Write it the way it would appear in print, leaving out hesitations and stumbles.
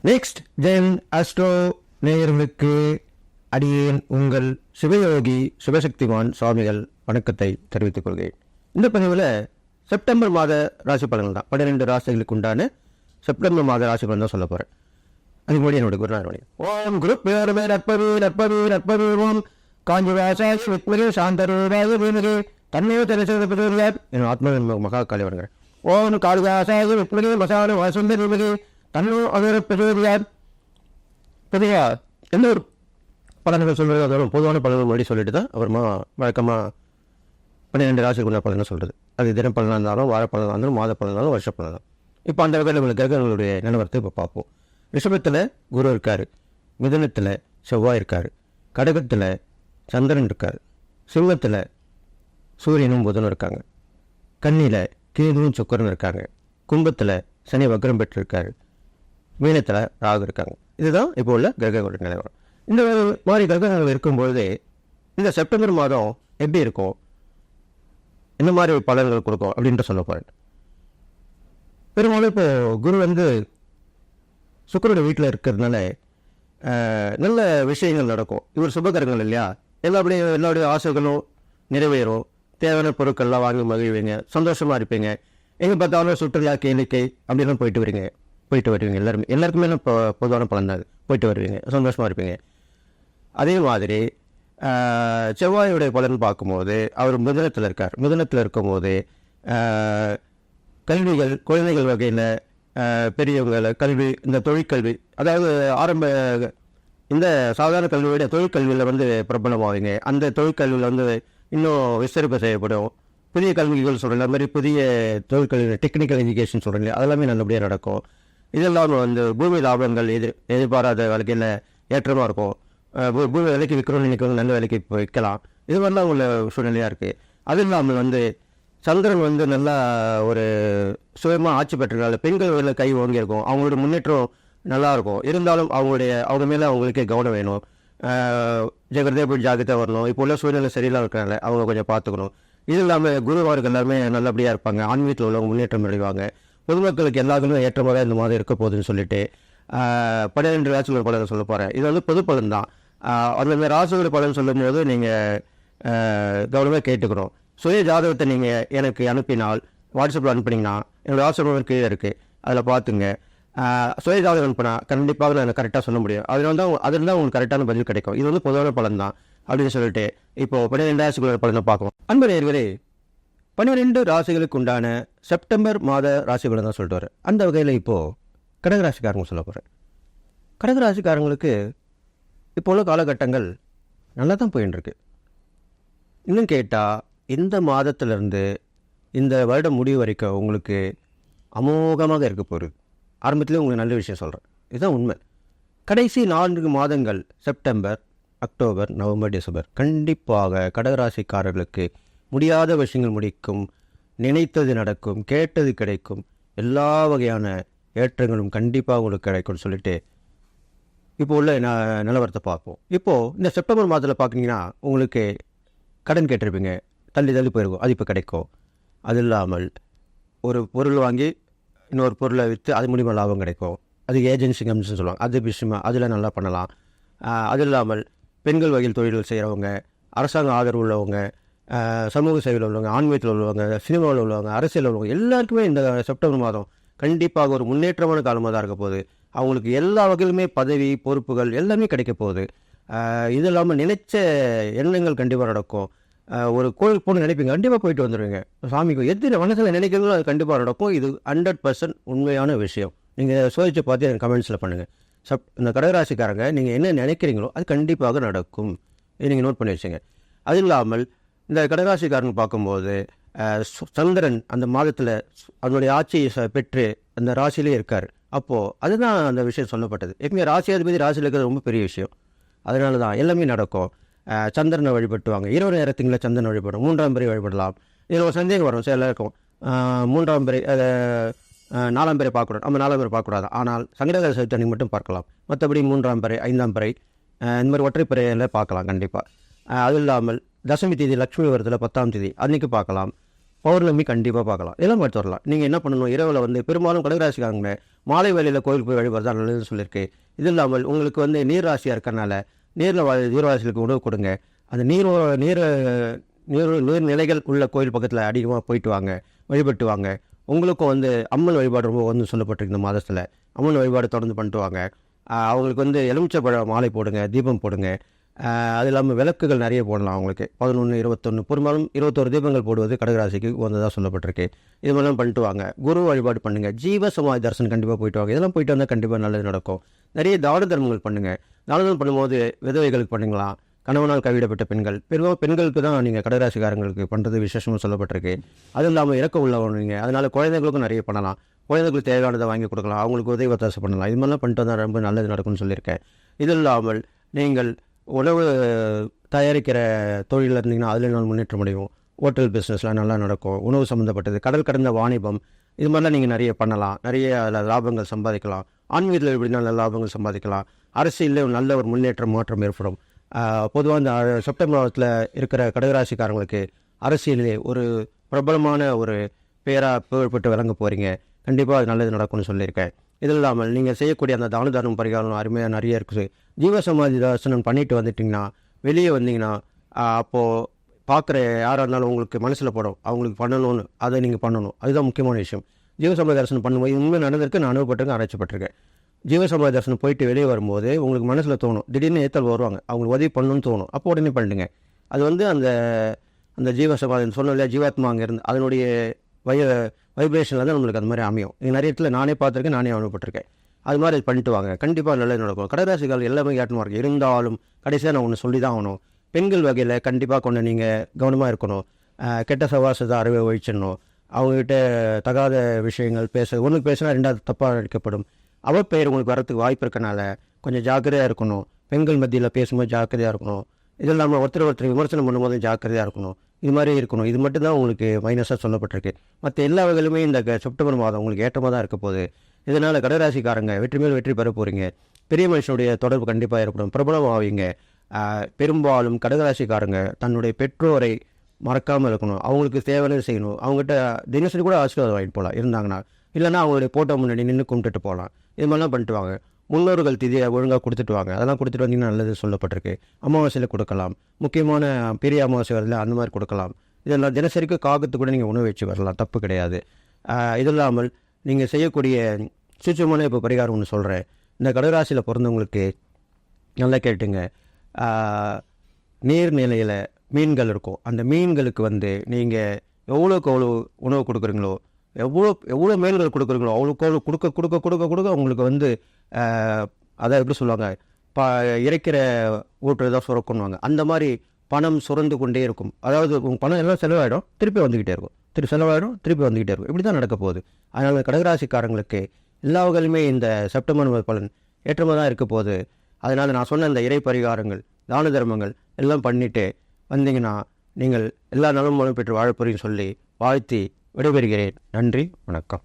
Next gen astro நேயர்களுக்கு அடியேன் உங்கள் சிவயோகி சிவசக்திமான் சுவாமிகள் வணக்கத்தை தெரிவித்துக் கொள்கிறேன். இந்த பதிவில் செப்டம்பர் மாத ராசி பலன்கள் தான், 12 ராசிகளுக்கு உண்டான செப்டம்பர் மாத ராசி பலன் தான் சொல்ல போகிறேன். அதுக்கு முன்னாடி என்னோட குருநாதர் ஓம் குரு பேரமே நற்பரு நற்பரு நற்பரு ஓம் காஞ்சி வாசு சாந்தரு தன்மையோ தெரிவித்த என் ஆத்மா மகா காலி வருங்க. ஓம் காளிவாசாய வித்மகே மசால வாசுந்தரி தன்னோ அதர பெரிய எந்த ஒரு பலன்கள் சொல்கிறது அதோட பொதுவான பலன்கள் முன்னாடி சொல்லிட்டு தான் அப்புறமா வழக்கமாக 12 ராசிக்கு உள்ள பலன் சொல்கிறது. அது தினம் பலனாக இருந்தாலும் வார பலனாக இருந்தாலும் மாத பலனாலும் வருஷ பலனாக. இப்போ அந்த வகையில் உங்களுக்கு கிரகங்களுடைய நிலவரத்தை இப்போ பார்ப்போம். ரிஷபத்தில் குரு இருக்கார், மிதுனத்தில் செவ்வாய் இருக்கார், கடகத்தில் சந்திரன் இருக்கார், சிம்மத்தில் சூரியனும் புதனும் இருக்காங்க, கன்னியில் கேதுவும் சுக்கரன் இருக்காங்க, கும்பத்தில் சனி வக்ரம் பெற்றிருக்காரு, மீனத்தில் ராகு இருக்காங்க. இதுதான் இப்போ உள்ள கிரகங்களுடைய நிலவரம். இந்த மாதிரி கிரகங்கள் இருக்கும்பொழுது இந்த செப்டம்பர் மாதம் எப்படி இருக்கும், என்ன மாதிரி பலன்கள் கொடுக்கும் அப்படின்ட்டு சொல்ல போகிறேன். பெரும்பாலும் இப்போ குரு சுக்கரோட வீட்டில் இருக்கிறதுனால நல்ல விஷயங்கள் நடக்கும். இவர் சுபகரங்கள் இல்லையா, எல்லாருடைய ஆசைகளும் நிறைவேறும், தேவையான பொருட்கள்லாம் வாங்கி மகிழ்வீங்க, சந்தோஷமாக இருப்பீங்க. எங்கே பார்த்தாலும் சுற்றுலா கேளிக்கை அப்படின்லாம் போயிட்டு வருவீங்க. எல்லாருக்குமே இப்போ பொதுவான பலன் தான், போயிட்டு வருவீங்க, சந்தோஷமாக இருப்பீங்க. அதே மாதிரி செவ்வாயுடைய பலன் பார்க்கும்போது அவர் மிதுனத்தில் இருக்கார். மிதுனத்தில் இருக்கும்போது கல்விகள், குழந்தைகள் வகையில் பெரியவங்களை கல்வி, இந்த தொழிற்கல்வி, அதாவது இந்த சாதாரண கல்வியோட தொழிற்கல்வியில் பிரபலமாவீங்க. அந்த தொழிற்கல்வியில் இன்னும் விஸ்தரிப்பு செய்யப்படும். புதிய கல்விகள் சொல்கிறேன், அது மாதிரி புதிய தொழிற்கல்வி, டெக்னிக்கல் எஜுகேஷன் சொல்கிறேன், அதெல்லாமே நல்லபடியாக நடக்கும். இதெல்லாம் பூமி லாபங்கள் எதிர்பாராத வகையில் ஏற்றமாக இருக்கும். பூமி விலைக்கு விற்கிறோம்னு இன்றைக்கி நல்ல விலைக்கு விற்கலாம். இது மாதிரிலாம் உள்ள சூழ்நிலையாக இருக்குது. அது இல்லாமல் சந்திரன் நல்லா ஒரு சுயமாக ஆட்சி பெற்றனால பெண்கள் கை ஓங்கியிருக்கும், அவங்களோட முன்னேற்றம் நல்லாயிருக்கும். இருந்தாலும் அவங்க மேலே அவங்களுக்கே கவனம் வேணும். ஜெகதேப ஜாகிரதை வரணும். இப்போ உள்ள சூழ்நிலை சரியில்லாம இருக்கிறனால அவங்க கொஞ்சம் பார்த்துக்கணும். இது இல்லாமல் குருவார்கள் எல்லாருமே நல்லபடியாக இருப்பாங்க, ஆன்மீகத்தில் உள்ளவங்க முன்னேற்றம் அடைவாங்க. பொதுமக்களுக்கு எல்லாருமே ஏற்றமாக இந்த மாதிரி இருக்க போகுதுன்னு சொல்லிட்டு 12 ராசிகளோட பலன் சொல்ல போகிறேன். இது பொது பலன் தான். அந்த ராசிகளோட பலன் சொல்லும்போது நீங்கள் கவனமாக கேட்டுக்கிறோம். சுய ஜாதகத்தை நீங்கள் எனக்கு அனுப்பினால் வாட்ஸ்அப்பில் அனுப்புனீங்கன்னா என்னோடய வாட்ஸ்அப் கீழே இருக்குது, அதில் பார்த்துங்க. சுய ஜாதகம் அனுப்பினா கண்டிப்பாக நான் கரெக்டாக சொல்ல முடியும். அதில் தான் உங்களுக்கு கரெக்டான பதில் கிடைக்கும். இது பொதுவான பலன் தான் அப்படின்னு சொல்லிட்டு இப்போது 12 ராசிகளோட பலனை பார்க்கலாம். அன்பு நேயர்களே, 12 ராசிகளுக்கு உண்டான செப்டம்பர் மாத ராசிகளை தான் சொல்லிட்டு வரேன். அந்த வகையில் இப்போது கடகராசிக்காரங்க சொல்ல போகிறேன். கடகராசிக்காரங்களுக்கு இப்போ உள்ள காலகட்டங்கள் நல்லா தான் போயின்னு இருக்கு. இன்னும் கேட்டால் இந்த மாதத்திலிருந்து இந்த வருடம் முடிவு வரைக்கும் உங்களுக்கு அமோகமாக இருக்க போகுது. ஆரம்பத்திலே உங்களுக்கு நல்ல விஷயம் சொல்கிறேன், இதுதான் உண்மை. கடைசி 4 மாதங்கள் செப்டம்பர், அக்டோபர், நவம்பர், டிசம்பர் கண்டிப்பாக கடகராசிக்காரர்களுக்கு முடியாத விஷயங்கள் முடிக்கும், நினைத்தது நடக்கும், கேட்டது கிடைக்கும், எல்லா வகையான ஏற்றங்களும் கண்டிப்பாக உங்களுக்கு கிடைக்கும்னு சொல்லிட்டு இப்போ உள்ள நிலவரத்தை பார்ப்போம். இப்போது இந்த செப்டம்பர் மாதத்தில் பார்க்குறீங்கன்னா உங்களுக்கு கடன் கேட்டிருப்பீங்க, தள்ளி போயிருக்கும், அது இப்போ கிடைக்கும். அது இல்லாமல் ஒரு பொருள் வாங்கி இன்னொரு பொருளை விற்று அது மூலிமா லாபம் கிடைக்கும். அது ஏஜென்சி கமிஷன் சொல்லுவாங்க, அது விஷயமா அதில் நல்லா பண்ணலாம். அது இல்லாமல் பெண்கள் வகையில் தொழில்கள் செய்கிறவங்க, அரசாங்க ஆதரவு உள்ளவங்க, சமூக சேவையில் உள்ளவங்க, ஆன்மீகத்தில் உள்ளவங்க, சினிமாவில் உள்ளவங்க, அரசியல் உள்ளவங்க எல்லாருக்குமே இந்த செப்டம்பர் மாதம் கண்டிப்பாக ஒரு முன்னேற்றமான காலமாக தான் இருக்க போகுது. அவங்களுக்கு எல்லா வகையிலுமே பதவி, பொறுப்புகள் எல்லாமே கிடைக்க போகுது. இது இல்லாமல் நினைச்ச எண்ணங்கள் கண்டிப்பாக நடக்கும். ஒரு கோயிலுக்கு போகணும்னு நினைப்பீங்க, கண்டிப்பாக போயிட்டு வந்துடுவீங்க. சாமிக்கு எத்தனை மனசில் நினைக்கிறதோ அது கண்டிப்பாக நடக்கும். இது 100% உண்மையான விஷயம். நீங்கள் சோதிச்சு பார்த்து எனக்கு கமெண்ட்ஸில் பண்ணுங்கள். இந்த கடகராசிக்காரங்க நீங்கள் என்ன நினைக்கிறீங்களோ அது கண்டிப்பாக நடக்கும். இது நீங்கள் நோட் பண்ணி வச்சுங்க. அது இல்லாமல் இந்த கடகராசிக்காரங்க பார்க்கும்போது சந்திரன் அந்த மாதத்தில் அதனுடைய ஆட்சியை பெற்று அந்த ராசியிலே இருக்கார். அப்போது அதுதான் அந்த விஷயம் சொல்லப்பட்டது. எப்பவுமே ராசியாதிபதி ராசியில் இருக்கிறது ரொம்ப பெரிய விஷயம். அதனால தான் எல்லாமே நடக்கும். சந்திரனை வழிபட்டுவாங்க, இரவு நேரத்துங்களில் சந்திரனை வழிபடும், 3ஆம் பிறை வழிபடலாம். இதில் ஒரு சந்தேகம் வரும் சில இருக்கும், 3ஆம் பிறை 4ஆம் பிறை பார்க்கக்கூடாது. நம்ம 4ஆம் பிறை பார்க்கக்கூடாது, ஆனால் சங்கடகர சதுர்த்தி அன்னைக்கு மட்டும் பார்க்கலாம். மற்றபடி 3ஆம் பிறை, 5ஆம் பிறை, இந்த மாதிரி ஒற்றைப்பிறையில் பார்க்கலாம் கண்டிப்பாக. அது இல்லாமல் தசமி தேதி லக்ஷ்மி வருதில் 10ஆம் தேதி அன்றைக்கி பார்க்கலாம். பௌர்ணமி கண்டிப்பாக பார்க்கலாம். இதெல்லாம் பார்த்து வரலாம். நீங்கள் என்ன பண்ணணும், இரவில் வந்து பெரும்பாலும் கடகராசிக்காரங்க மாலை வேளையில் கோயிலுக்கு போய் வழிபடுறது தான் நல்லதுன்னு சொல்லியிருக்கு. இது இல்லாமல் உங்களுக்கு வந்து நீர் ராசியாக இருக்கறனால நீர்ராசிகளுக்கு உணவு கொடுங்க. அந்த நீர்நிலைகள் உள்ள கோயில் பக்கத்தில் அதிகமாக போயிட்டு வாங்க, வழிபட்டு வாங்க. உங்களுக்கும் வந்து அம்மன் வழிபாடு ரொம்ப வந்து சொல்லப்பட்டிருக்கு இந்த மாதத்தில். அம்மன் வழிபாடு தொடர்ந்து பண்ணிட்டு வாங்க. அவங்களுக்கு வந்து எலுமிச்சைப்பழ மாலை போடுங்க, தீபம் போடுங்க. அது இல்லாமல் விளக்குகள் நிறைய போடலாம் அவங்களுக்கு. 11, 21 பெரும்பாலும் 21 தீபங்கள் போடுவது கடகராசிக்கு வந்ததாக சொல்லப்பட்டிருக்கு. இது மாதிரிலாம் பண்ணிட்டு வாங்க. குரு வழிபாடு பண்ணுங்கள். ஜீவ சமாதி தரிசனம் கண்டிப்பாக போயிட்டு வாங்க. இதெல்லாம் போயிட்டு வந்தால் கண்டிப்பாக நல்லது நடக்கும். நிறைய தான தர்மங்கள் பண்ணுங்கள். தான தர்மம் பண்ணும்போது விதவைகளுக்கு பண்ணுங்களாம், கணவனால் கைவிடப்பட்ட பெண்கள், பெரும்பாலும் பெண்களுக்கு தான் நீங்கள் கடகராசிக்காரங்களுக்கு பண்ணுறது விசேஷமாக சொல்லப்பட்டிருக்கு. அதுவும் இல்லாமல் இறக்க உள்ளவங்க, அதனால் குழந்தைகளுக்கும் நிறைய பண்ணலாம். குழந்தைகளுக்கு தேவையானதை வாங்கி கொடுக்கலாம், அவங்களுக்கு உதவி ஒத்தாசை பண்ணலாம். இது மாதிரிலாம் பண்ணிட்டு வந்தால் ரொம்ப நல்லது நடக்கும்னு சொல்லியிருக்கேன். இது இல்லாமல் நீங்கள் உணவு தயாரிக்கிற தொழிலில் இருந்தீங்கன்னா அதில் நான் முன்னேற்றம் அடையும். ஹோட்டல் பிஸ்னஸ்லாம் நல்லா நடக்கும். உணவு சம்மந்தப்பட்டது, கடல் கடந்த வாணிபம், இது மாதிரிலாம் நீங்கள் நிறைய பண்ணலாம். நிறைய அதில் லாபங்கள் சம்பாதிக்கலாம். ஆன்மீகத்தில் எப்படின்னா நல்ல லாபங்கள் சம்பாதிக்கலாம். அரசியலில் நல்ல ஒரு மாற்றம் ஏற்படும். பொதுவாக இந்த செப்டம்பர் மாதத்தில் இருக்கிற கடகராசிக்காரங்களுக்கு அரசியலிலே ஒரு பிரபலமான ஒரு பேராக புகழ்பெற்று விளங்க போகிறீங்க. கண்டிப்பாக அது நல்லது நடக்கும்னு சொல்லியிருக்கேன். இது இல்லாமல் நீங்கள் செய்யக்கூடிய அந்த தான தர்மம் பரிகாரம் அருமையாக நிறைய இருக்குது. ஜீவசமாதி தரிசனம் பண்ணிட்டு வந்துட்டிங்கன்னா வெளியே வந்தீங்கன்னா அப்போது பார்க்குற யாராக இருந்தாலும் உங்களுக்கு மனசில் படும், அவங்களுக்கு பண்ணணும்னு, அதை நீங்கள் பண்ணணும். அதுதான் முக்கியமான விஷயம். ஜீவசமாதி தரிசனம் பண்ணும்போது உண்மை நடந்திருக்கு, நான் அனுபவப்பட்டிருக்கேன், அரைச்சப்பட்டிருக்கேன். ஜீவசமாதி தரிசனம் போயிட்டு வெளியே வரும்போது உங்களுக்கு மனசில் தோணும், திடீர்னு ஏற்றல் வருவாங்க, அவங்களுக்கு உதவி பண்ணணும்னு தோணும். அப்போ உடனே பண்ணிடுங்க. அது வந்து அந்த ஜீவசமாதி சொன்ன இல்லையா, ஜீவாத்மா அங்கே இருந்து அதனுடைய வைப்ரேஷனில் தான் நம்மளுக்கு அந்த மாதிரி அமையும். நீங்கள் நிறைய இடத்துல நானே பார்த்துருக்கேன், நானே அனுபவப்பட்டிருக்கேன். அது மாதிரி பண்ணிட்டு வாங்க, கண்டிப்பாக நல்லது நடக்கும். கடகராசிகள் எல்லாமே ஏற்றமாக இருக்குது. இருந்தாலும் கடைசியாக நான் ஒன்று சொல்லி தான் ஆகணும். பெண்கள் வகையில் கண்டிப்பாக கொண்டு நீங்கள் கவனமாக இருக்கணும். கெட்ட சவாசத்தை அறவே ஒழிச்சிடணும். அவங்ககிட்ட தகாத விஷயங்கள் ஒன்றுக்கு பேசினா ரெண்டாவது தப்பாக அடிக்கப்படும். அவப்பெயர் உங்களுக்கு வரத்துக்கு வாய்ப்பு இருக்கனால கொஞ்சம் ஜாக்கிரதையாக இருக்கணும். பெண்கள் மத்தியில் பேசும்போது ஜாக்கிரதையாக இருக்கணும். இது இல்லாமல் ஒருத்தர் விமர்சனம் பண்ணும்போது ஜாக்கிரதையாக இருக்கணும். இது மாதிரி இருக்கணும். இது மட்டும்தான் உங்களுக்கு மைனஸாக சொல்லப்பட்டிருக்கு. மற்ற எல்லா வகையிலுமே இந்த செப்டம்பர் மாதம் உங்களுக்கு ஏற்றமாக தான் இருக்க போகுது. இதனால் கடகராசிக்காரங்க வெற்றி மேல் வெற்றி பெற போகிறீங்க. பெரிய மனுஷனுடைய தொடர்பு கண்டிப்பாக ஏற்படும். பிரபலம் ஆவீங்க. பெரும்பாலும் கடகராசிக்காரங்க தன்னுடைய பெற்றோரை மறக்காமல் இருக்கணும். அவங்களுக்கு தேவையானது செய்யணும். அவங்ககிட்ட தினசரி கூட ஆசீர்வாதம் வாங்கிட்டு போகலாம் இருந்தாங்கன்னா. இல்லைன்னா அவங்களுடைய போட்டோ முன்னாடி நின்று கும்பிட்டுட்டு போகலாம். இது மாதிரிலாம் பண்ணிட்டு வாங்க. முன்னோர்கள் திதியை ஒழுங்காக கொடுத்துட்டு வாங்க. அதெல்லாம் கொடுத்துட்டு வந்தீங்கன்னா நல்லது சொல்லப்பட்டிருக்கு. அமாவாசையில் கொடுக்கலாம். முக்கியமான பெரிய அமாவாசை வரல அந்த மாதிரி கொடுக்கலாம். இதெல்லாம் தினசரிக்கு காகத்து கூட நீங்கள் உணவு வச்சு வரலாம், தப்பு கிடையாது. இது இல்லாமல் நீங்கள் செய்யக்கூடிய சுச்சமான இப்போ பரிகாரம் ஒன்று சொல்கிறேன். இந்த கடகராசியில் பிறந்தவங்களுக்கு நல்லா கேட்டுங்க. நீர்நிலையில் மீன்கள் இருக்கும். அந்த மீன்களுக்கு வந்து நீங்கள் எவ்வளோக்கு எவ்வளோ உணவு கொடுக்குறீங்களோ, எவ்வளோ மேல்கள் கொடுக்குறீங்களோ அவ்வளோக்கு கொடுக்க கொடுக்க கொடுக்க கொடுக்க உங்களுக்கு வந்து அதை எப்படி சொல்லுவாங்க, இறைக்கிற ஊட்டுறதா சுரக்கணுவாங்க. அந்த மாதிரி பணம் சுரந்து கொண்டே இருக்கும். அதாவது உங்கள் பணம் எல்லாம் செலவாயிடும், திருப்பி வந்துக்கிட்டே இருக்கும். திருப்பி வந்துக்கிட்டே இருக்கும். இப்படி தான் நடக்க போகுது. அதனால் கடகராசிக்காரங்களுக்கு எல்லா வகையிலுமே இந்த செப்டம்பர் பலன் ஏற்றமாக தான் இருக்க போகுது. அதனால் நான் சொன்ன இந்த இறை பரிகாரங்கள், தான தர்மங்கள் எல்லாம் பண்ணிவிட்டு வந்தீங்கன்னா நீங்கள் எல்லா நலமும் பெற்று வாழப்போறீங்கன்னு சொல்லி வாழ்த்தி விடைபெறுகிறேன். நன்றி, வணக்கம்.